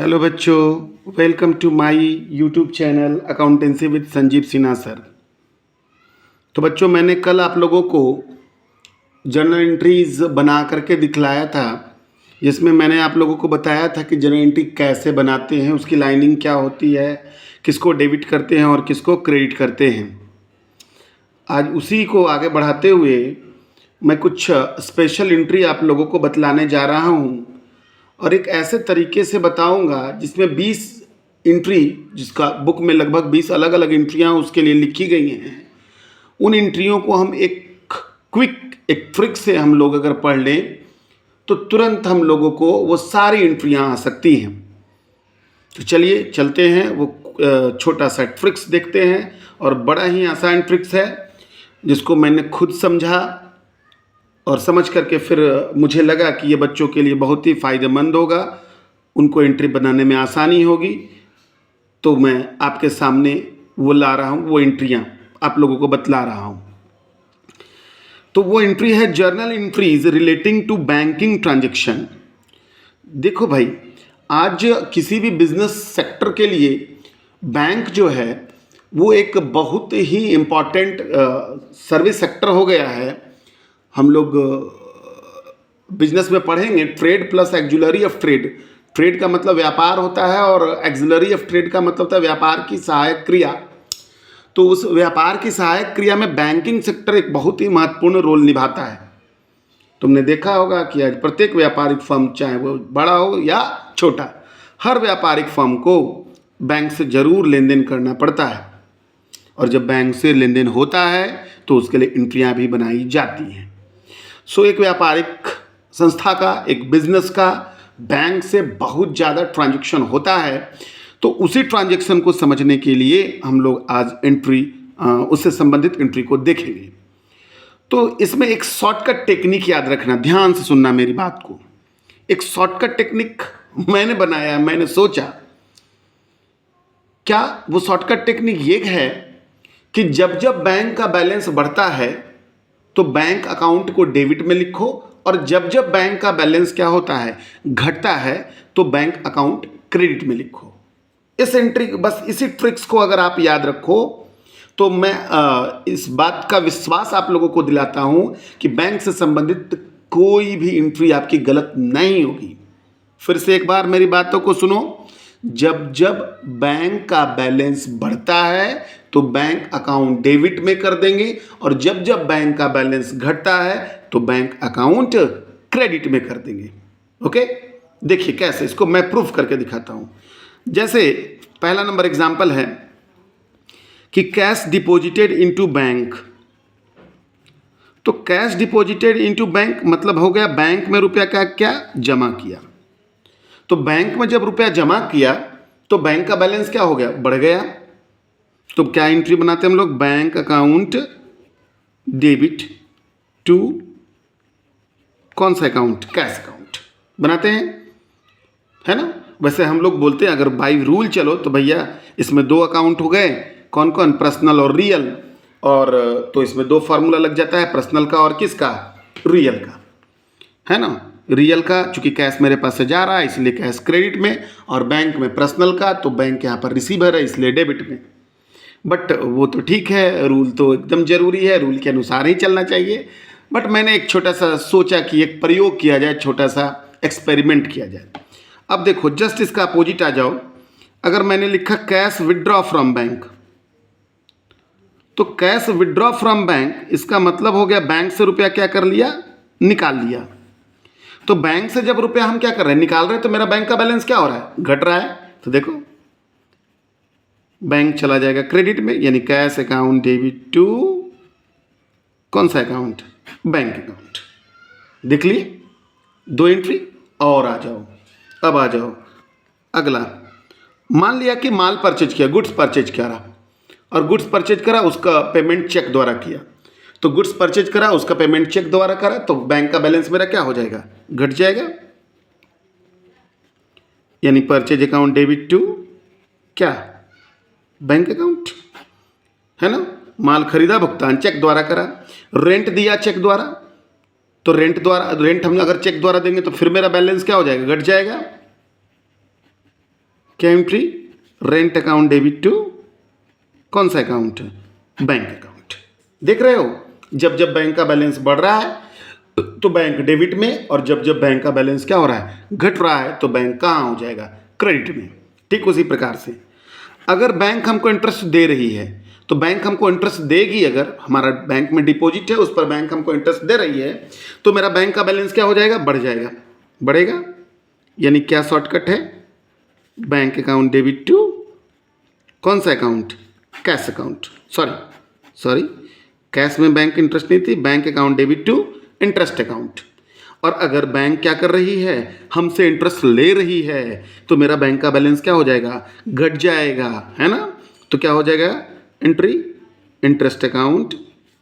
Hello बच्चों, welcome to my YouTube channel accountancy with Sanjeev Sinha sir. तो बच्चों, मैंने कल आप लोगों को जर्नल एंट्रीज बना करके दिखलाया था, जिसमें मैंने आप लोगों को बताया था कि जर्नल एंट्री कैसे बनाते हैं, उसकी लाइनिंग क्या होती है, किसको डेबिट करते हैं और किसको क्रेडिट करते हैं। आज उसी को आगे बढ़ाते हुए मैं कुछ स्पेशल एंट्री आप लोगों को बतलाने जा रहा हूँ और एक ऐसे तरीके से बताऊंगा जिसमें 20 एंट्री, जिसका बुक में लगभग 20 अलग अलग एंट्रियां उसके लिए लिखी गई हैं। उन एंट्रियों को हम एक ट्रिक से हम लोग अगर पढ़ लें तो तुरंत हम लोगों को वो सारी एंट्रियां आ सकती हैं। तो चलिए चलते हैं, वो छोटा सा ट्रिक्स देखते हैं और बड़ा ही आसान ट्रिक्स है जिसको मैंने खुद समझा और समझ करके फिर मुझे लगा कि ये बच्चों के लिए बहुत ही फ़ायदेमंद होगा, उनको एंट्री बनाने में आसानी होगी। तो मैं आपके सामने वो ला रहा हूँ, वो एंट्रियाँ आप लोगों को बतला रहा हूँ। तो वो एंट्री है journal entries relating to banking transaction. देखो भाई, आज किसी भी बिजनेस सेक्टर के लिए बैंक जो है वो एक बहुत ही इम्पॉर्टेंट सर्विस सेक्टर हो गया है। हम लोग बिजनेस में पढ़ेंगे trade plus auxiliary of trade. Trade का मतलब व्यापार होता है और एक्जुलरी ऑफ ट्रेड का मतलब होता है व्यापार की सहायक क्रिया। तो उस व्यापार की सहायक क्रिया में बैंकिंग सेक्टर एक बहुत ही महत्वपूर्ण रोल निभाता है। तुमने देखा होगा कि आज प्रत्येक व्यापारिक फर्म, चाहे वो बड़ा हो या छोटा, हर व्यापारिक फर्म को बैंक से जरूर लेन देन करना पड़ता है और जब बैंक से लेन देन होता है तो उसके लिए एंट्रियाँ भी बनाई जाती हैं। सो एक व्यापारिक संस्था का, एक बिजनेस का बैंक से बहुत ज़्यादा ट्रांजैक्शन होता है। तो उसी ट्रांजैक्शन को समझने के लिए हम लोग आज एंट्री, उससे संबंधित एंट्री को देखेंगे। तो इसमें एक शॉर्टकट टेक्निक याद रखना, ध्यान से सुनना मेरी बात को। एक शॉर्टकट टेक्निक मैंने बनाया, मैंने सोचा क्या वो शॉर्टकट टेक्निक ये है कि जब जब बैंक का बैलेंस बढ़ता है तो बैंक अकाउंट को डेबिट में लिखो और जब जब बैंक का बैलेंस क्या होता है, घटता है, तो बैंक अकाउंट क्रेडिट में लिखो। इस एंट्री, बस इसी ट्रिक्स को अगर आप याद रखो तो मैं इस बात का विश्वास आप लोगों को दिलाता हूं कि बैंक से संबंधित कोई भी एंट्री आपकी गलत नहीं होगी। फिर से एक बार मेरी बातों को सुनो। जब जब बैंक का बैलेंस बढ़ता है तो बैंक अकाउंट डेबिट में कर देंगे और जब जब बैंक का बैलेंस घटता है तो बैंक अकाउंट क्रेडिट में कर देंगे। ओके, देखिए कैसे, इसको मैं प्रूफ करके दिखाता हूं। जैसे पहला नंबर एग्जांपल है कि कैश डिपॉजिटेड इनटू बैंक। तो कैश डिपॉजिटेड इनटू बैंक मतलब हो गया बैंक में रुपया क्या जमा किया। तो बैंक में जब रुपया जमा किया तो बैंक का बैलेंस क्या हो गया, बढ़ गया। तो क्या एंट्री बनाते हैं हम लोग, बैंक अकाउंट डेबिट टू कौन सा अकाउंट, कैश अकाउंट बनाते हैं, है ना। वैसे हम लोग बोलते हैं अगर बाई रूल चलो तो भैया इसमें दो अकाउंट हो गए, कौन कौन, पर्सनल और रियल। और तो इसमें दो फार्मूला लग जाता है, पर्सनल का और किसका, रियल का, है ना। रियल का चूंकि कैश मेरे पास से जा रहा है इसलिए कैश क्रेडिट में, और बैंक में पर्सनल का तो बैंक यहाँ पर रिसीवर है इसलिए डेबिट में। बट वो तो ठीक है, रूल तो एकदम ज़रूरी है, रूल के अनुसार ही चलना चाहिए। बट मैंने एक छोटा सा सोचा कि एक प्रयोग किया जाए, छोटा सा एक्सपेरिमेंट किया जाए। अब देखो, जस्ट इसका अपोजिट आ जाओ। अगर मैंने लिखा कैश विड्रॉ फ्रॉम बैंक, तो कैश विड्रॉ फ्रॉम बैंक इसका मतलब हो गया बैंक से रुपया क्या कर लिया, निकाल लिया। तो बैंक से जब रुपया हम क्या कर रहे हैं, निकाल रहे हैं, तो मेरा बैंक का बैलेंस क्या हो रहा है, घट रहा है। तो देखो बैंक चला जाएगा क्रेडिट में, यानी कैश अकाउंट डेबिट टू कौन सा अकाउंट, बैंक अकाउंट। देख लिए दो एंट्री। और आ जाओ, अब आ जाओ अगला। मान लिया कि माल परचेज किया, गुड्स परचेज करा, और गुड्स परचेज करा उसका पेमेंट चेक द्वारा किया। तो गुड्स परचेज करा, उसका पेमेंट चेक द्वारा करा, तो बैंक का बैलेंस मेरा क्या हो जाएगा, घट जाएगा। यानी परचेज अकाउंट डेबिट टू क्या, बैंक अकाउंट, है ना। माल खरीदा, भुगतान चेक द्वारा करा। रेंट दिया चेक द्वारा, तो रेंट हम अगर चेक द्वारा देंगे तो फिर मेरा बैलेंस क्या हो जाएगा, घट जाएगा। क्या entry? Rent account debit to कौन सा अकाउंट? Bank account. देख रहे हो, जब जब बैंक का बैलेंस बढ़ रहा है तो बैंक डेबिट में, और जब जब बैंक का बैलेंस क्या हो रहा है? घट रहा है, तो बैंक कहाँ हो जाएगा? क्रेडिट में। ठीक उसी प्रकार से अगर बैंक हमको इंटरेस्ट दे रही है तो बैंक हमको इंटरेस्ट देगी। अगर हमारा बैंक में डिपॉजिट है, उस पर बैंक हमको इंटरेस्ट दे रही है, तो मेरा बैंक का बैलेंस क्या हो जाएगा? बढ़ जाएगा, बढ़ेगा। यानी क्या शॉर्टकट है? बैंक अकाउंट डेबिट टू कौन सा account? Cash account. Sorry, cash में बैंक इंटरेस्ट नहीं थी, bank account debit to interest account. और अगर बैंक क्या कर रही है? हमसे इंटरेस्ट ले रही है, तो मेरा बैंक का बैलेंस क्या हो जाएगा? घट जाएगा, है ना? तो क्या हो जाएगा? Entry interest account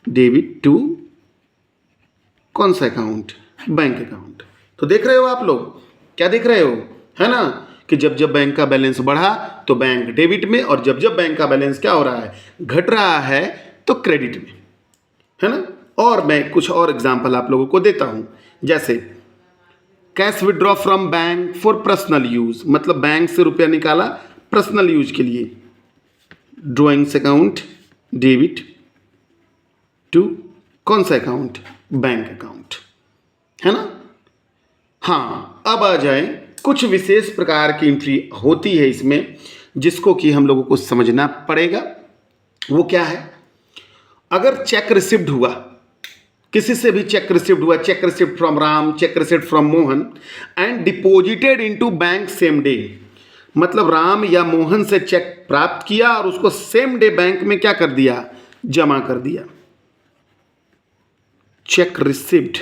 debit to कौन सा अकाउंट? Bank account. तो देख रहे हो आप लोग, क्या देख रहे हो, है ना, कि जब जब बैंक का बैलेंस बढ़ा तो बैंक डेबिट में, और जब जब बैंक का बैलेंस क्या हो रहा है? घट रहा है, तो क्रेडिट में, है ना? और मैं कुछ और एग्जांपल आप लोगों को देता हूं, जैसे cash withdraw from bank for personal use, मतलब बैंक से रुपया निकाला पर्सनल यूज के लिए, ड्रॉइंग्स अकाउंट डेबिट टू कौन सा अकाउंट? बैंक अकाउंट, है ना? हाँ, अब आ जाए कुछ विशेष प्रकार की एंट्री होती है इसमें, जिसको कि हम लोगों को समझना पड़ेगा। वो क्या है? अगर चेक रिसिव्ड हुआ, किसी से भी चेक रिसिव्ड हुआ, cheque received from Ram, cheque received from Mohan and deposited into bank same day, मतलब राम या मोहन से चेक प्राप्त किया और उसको सेम डे बैंक में क्या कर दिया? जमा कर दिया। Cheque received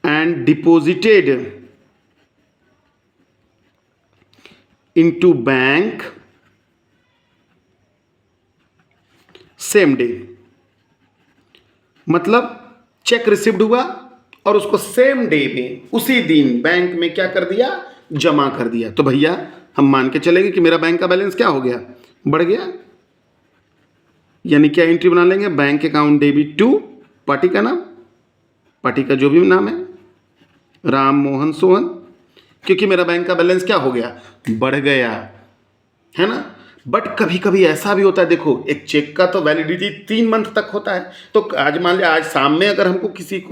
and deposited into bank same day, मतलब चेक रिसिव्ड हुआ और उसको सेम डे में, उसी दिन बैंक में क्या कर दिया? जमा कर दिया। तो भैया हम मान के चलेंगे कि मेरा बैंक का बैलेंस क्या हो गया? बढ़ गया। यानी क्या एंट्री बना लेंगे? Bank account debit to party का नाम, पार्टी का जो भी नाम है, राम मोहन सोहन, क्योंकि मेरा बैंक का बैलेंस क्या हो गया? बढ़ गया, है ना? बट कभी कभी ऐसा भी होता है, देखो एक चेक का तो वैलिडिटी 3 मंथ तक होता है। तो आज मान लिया, आज शाम में अगर हमको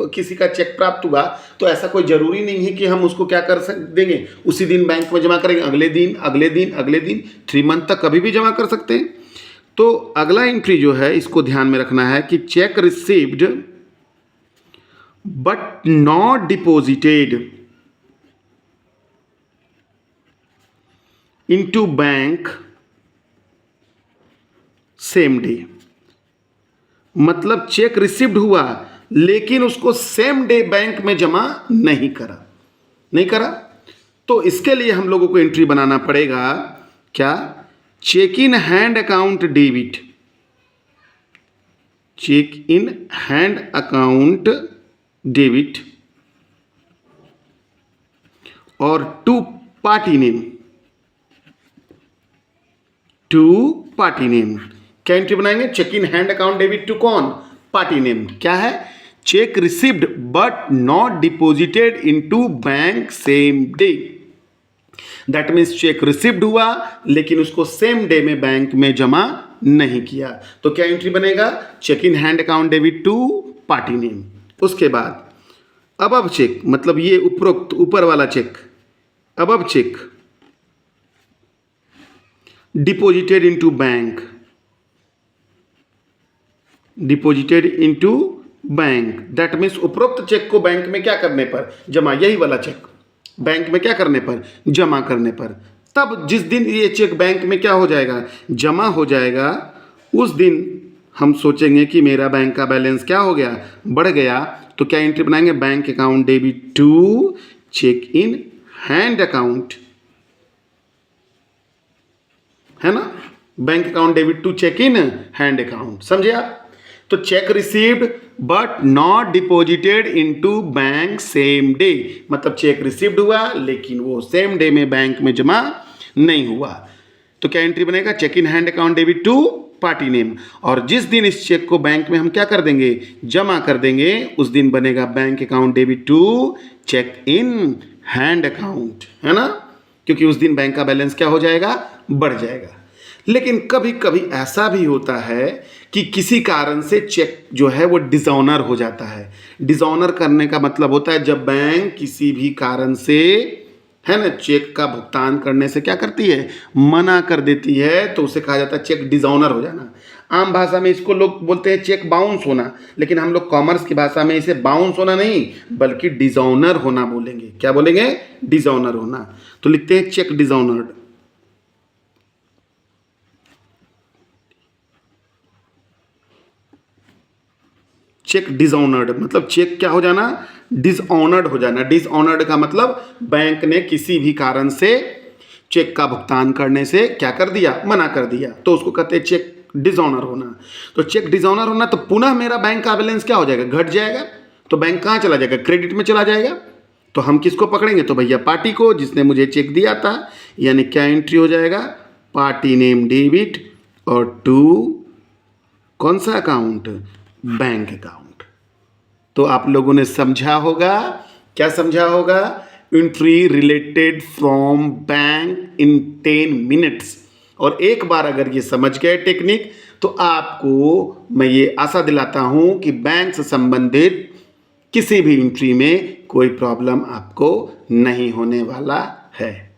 किसी का चेक प्राप्त हुआ, तो ऐसा कोई ज़रूरी नहीं है कि हम उसको क्या कर देंगे? उसी दिन बैंक में जमा करेंगे, अगले दिन 3 मंथ तक कभी भी जमा कर सकते हैं। तो अगला एंट्री जो है, इसको ध्यान में रखना है कि check received but not deposited into bank same day, मतलब चेक रिसीव्ड हुआ लेकिन उसको सेम डे बैंक में जमा नहीं करा। तो इसके लिए हम लोगों को एंट्री बनाना पड़ेगा क्या? Cheque in hand account debit, cheque in hand account debit और टू पार्टी नेम, क्या एंट्री बनाएंगे? Cheque in hand account debit to कौन? Party name. क्या है? Cheque received but not deposited into bank same day, that means cheque received हुआ लेकिन उसको same day में बैंक में जमा नहीं किया। तो क्या एंट्री बनेगा? Cheque in hand account debit to party name. उसके बाद अब चेक, मतलब ये उपरोक्त ऊपर वाला चेक, अब check deposited into bank, deposited into bank, that means उपरोक्त चेक को बैंक में क्या करने पर? जमा। यही वाला चेक बैंक में क्या करने पर? जमा करने पर। तब जिस दिन ये चेक बैंक में क्या हो जाएगा? जमा हो जाएगा, उस दिन हम सोचेंगे कि मेरा बैंक का बैलेंस क्या हो गया? बढ़ गया। तो क्या एंट्री बनाएंगे? Bank account debit to cheque in hand account, है ना? Bank account debit to cheque in hand account, समझे आप? तो cheque received but not deposited into bank same day, मतलब चेक रिसीव्ड हुआ लेकिन वो सेम डे में बैंक में जमा नहीं हुआ। तो क्या एंट्री बनेगा? Cheque in hand account debit to party name, और जिस दिन इस चेक को बैंक में हम क्या कर देंगे? जमा कर देंगे, उस दिन बनेगा bank account debit to cheque in hand account, है ना? क्योंकि उस दिन बैंक का बैलेंस क्या हो जाएगा, बढ़ जाएगा। लेकिन कभी कभी ऐसा भी होता है कि किसी कारण से चेक जो है वो डिसऑनर हो जाता है। डिसऑनर करने का मतलब होता है जब बैंक किसी भी कारण से, है ना, चेक का भुगतान करने से क्या करती है, मना कर देती है, तो उसे कहा जाता है चेक डिसऑनर हो जाना। आम भाषा में इसको लोग बोलते हैं चेक बाउंस होना, लेकिन हम लोग कॉमर्स की भाषा में इसे बाउंस होना नहीं बल्कि डिसऑनर होना बोलेंगे। क्या बोलेंगे, डिसऑनर होना। तो लिखते हैं चेक डिसऑनर्ड। चेक डिसऑनर्ड मतलब चेक क्या हो जाना, डिसऑनर्ड हो जाना। डिसऑनर्ड का मतलब बैंक ने किसी भी कारण से चेक का भुगतान करने से क्या कर दिया, मना कर दिया, तो उसको कहते हैं चेक डिसऑनर होना। तो चेक डिसऑनर होना तो पुनः मेरा बैंक का बैलेंस क्या हो जाएगा, घट जाएगा। तो बैंक कहाँ चला जाएगा, क्रेडिट में चला जाएगा। तो हम किसको पकड़ेंगे, तो भैया पार्टी को, जिसने मुझे चेक दिया था। यानी क्या एंट्री हो जाएगा, पार्टी नेम डेबिट और टू कौन सा अकाउंट, बैंक अकाउंट। तो आप लोगों ने समझा होगा, क्या समझा होगा, entry related from bank in 10 minutes. और एक बार अगर ये समझ गए टेक्निक, तो आपको मैं ये आशा दिलाता हूं कि बैंक से संबंधित किसी भी एंट्री में कोई प्रॉब्लम आपको नहीं होने वाला है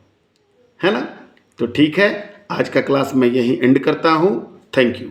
ना। तो ठीक है, आज का क्लास मैं यही एंड करता हूं। Thank you.